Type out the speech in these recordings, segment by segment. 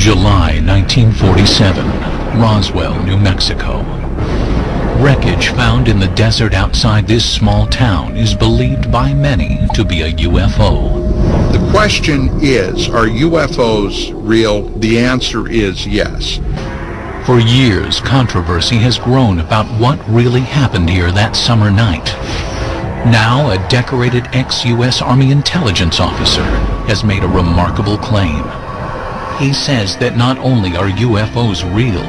July 1947, Roswell, New Mexico. Wreckage found in the desert outside this small town is believed by many to be a UFO. The question is, are UFOs real? The answer is yes. For years, controversy has grown about what really happened here that summer night. Now, a decorated ex-U.S. Army intelligence officer has made a remarkable claim. He says that not only are UFOs real,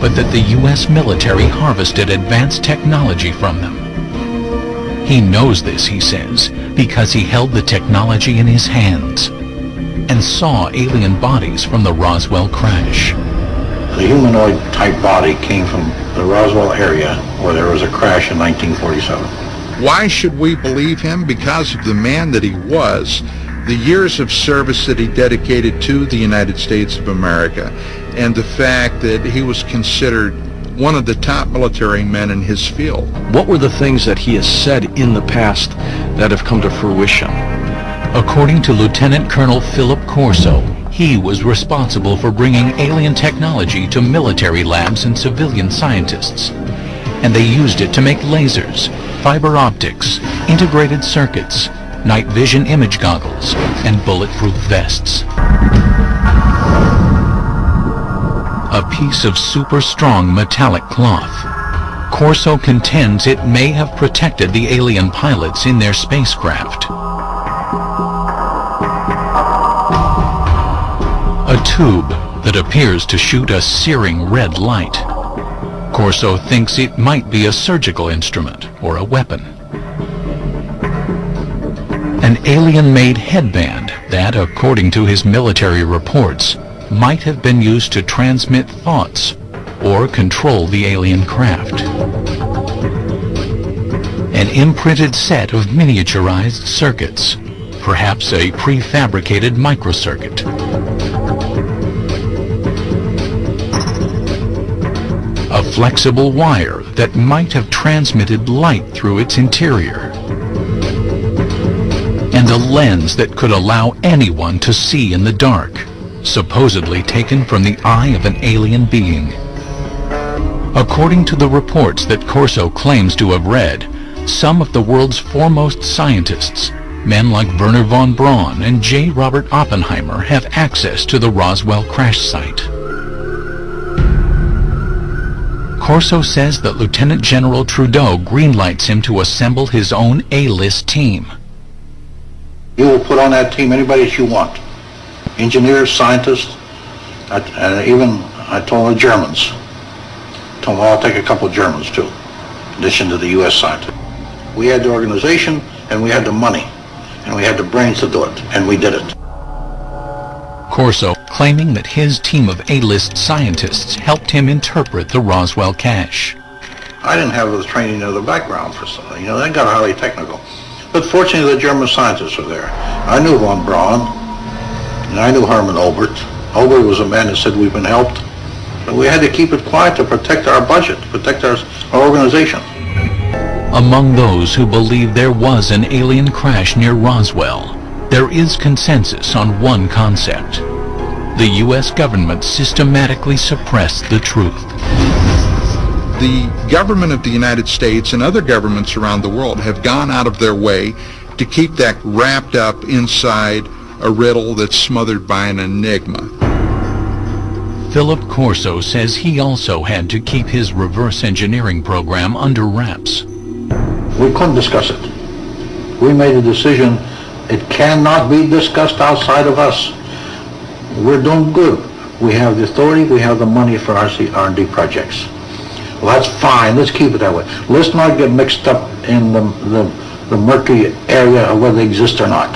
but that the U.S. military harvested advanced technology from them. He knows this, he says, because he held the technology in his hands and saw alien bodies from the Roswell crash. The humanoid-type body came from the Roswell area where there was a crash in 1947. Why should we believe him? Because of the man that he was, the years of service that he dedicated to the United States of America, and the fact that he was considered one of the top military men in his field. What were the things that he has said in the past that have come to fruition? According to Lieutenant Colonel Philip Corso, he was responsible for bringing alien technology to military labs and civilian scientists, and they used it to make lasers, fiber optics, integrated circuits, night vision image goggles, and bulletproof vests. A piece of super strong metallic cloth. Corso contends it may have protected the alien pilots in their spacecraft. A tube that appears to shoot a searing red light. Corso thinks it might be a surgical instrument or a weapon. An alien-made headband that, according to his military reports, might have been used to transmit thoughts or control the alien craft. An imprinted set of miniaturized circuits, perhaps a prefabricated microcircuit. A flexible wire that might have transmitted light through its interior. And a lens that could allow anyone to see in the dark, supposedly taken from the eye of an alien being. According to the reports that Corso claims to have read, some of the world's foremost scientists, men like Wernher von Braun and J. Robert Oppenheimer, have access to the Roswell crash site. Corso says that Lieutenant General Trudeau greenlights him to assemble his own A-list team. You will put on that team anybody that you want. Engineers, scientists, and even I told the Germans. Told them I'll take a couple of Germans too, in addition to the U.S. scientists. We had the organization, and we had the money, and we had the brains to do it, and we did it. Corso claiming that his team of A-list scientists helped him interpret the Roswell cache. I didn't have the training or the background for something, that got highly technical. But fortunately, the German scientists were there. I knew von Braun, and I knew Hermann Oberth. Oberth was a man that said we've been helped. But we had to keep it quiet to protect our budget, protect our organization. Among those who believe there was an alien crash near Roswell, there is consensus on one concept. The U.S. government systematically suppressed the truth. The government of the United States and other governments around the world have gone out of their way to keep that wrapped up inside a riddle that's smothered by an enigma. Philip Corso says he also had to keep his reverse engineering program under wraps. We couldn't discuss it. We made a decision. It cannot be discussed outside of us. We're doing good. We have the authority, we have the money for our R&D projects. Well, that's fine. Let's keep it that way. Let's not get mixed up in the murky area of whether they exist or not.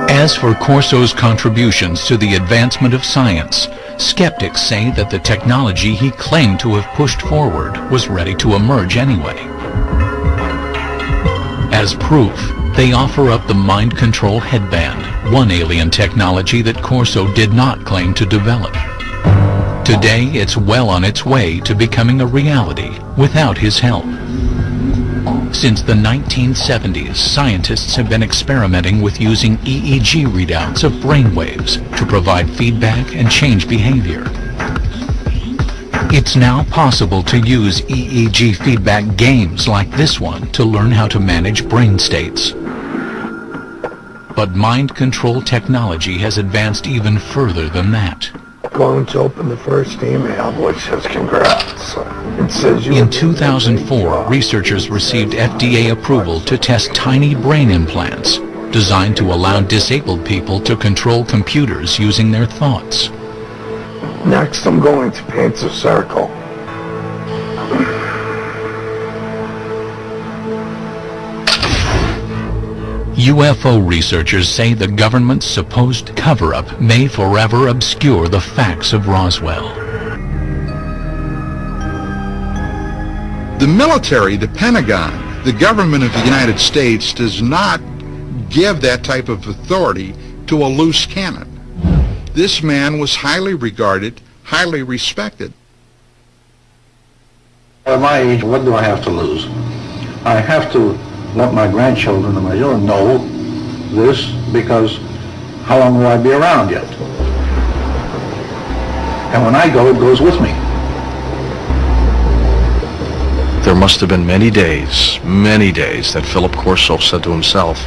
As for Corso's contributions to the advancement of science, skeptics say that the technology he claimed to have pushed forward was ready to emerge anyway. As proof, they offer up the mind control headband, one alien technology that Corso did not claim to develop. Today, it's well on its way to becoming a reality without his help. Since the 1970s, scientists have been experimenting with using EEG readouts of brainwaves to provide feedback and change behavior. It's now possible to use EEG feedback games like this one to learn how to manage brain states. But mind control technology has advanced even further than that. Going to open the first email, which says congrats. It says you. In 2004, researchers received FDA approval to test tiny brain implants designed to allow disabled people to control computers using their thoughts. Next, I'm going to paint a circle. UFO researchers say the government's supposed cover-up may forever obscure the facts of Roswell. The military, the Pentagon, the government of the United States does not give that type of authority to a loose cannon. This man was highly regarded, highly respected. At my age, what do I have to lose? I have to let my grandchildren and my children know this, because how long will I be around yet? And when I go, it goes with me. There must have been many days that Philip Corso said to himself,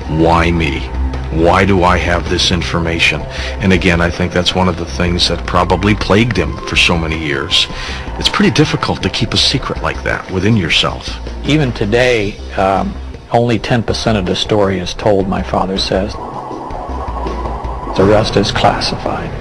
why me? Why do I have this information? And again, I think that's one of the things that probably plagued him for so many years. It's pretty difficult to keep a secret like that within yourself. Even today, only 10% of the story is told, my father says. The rest is classified.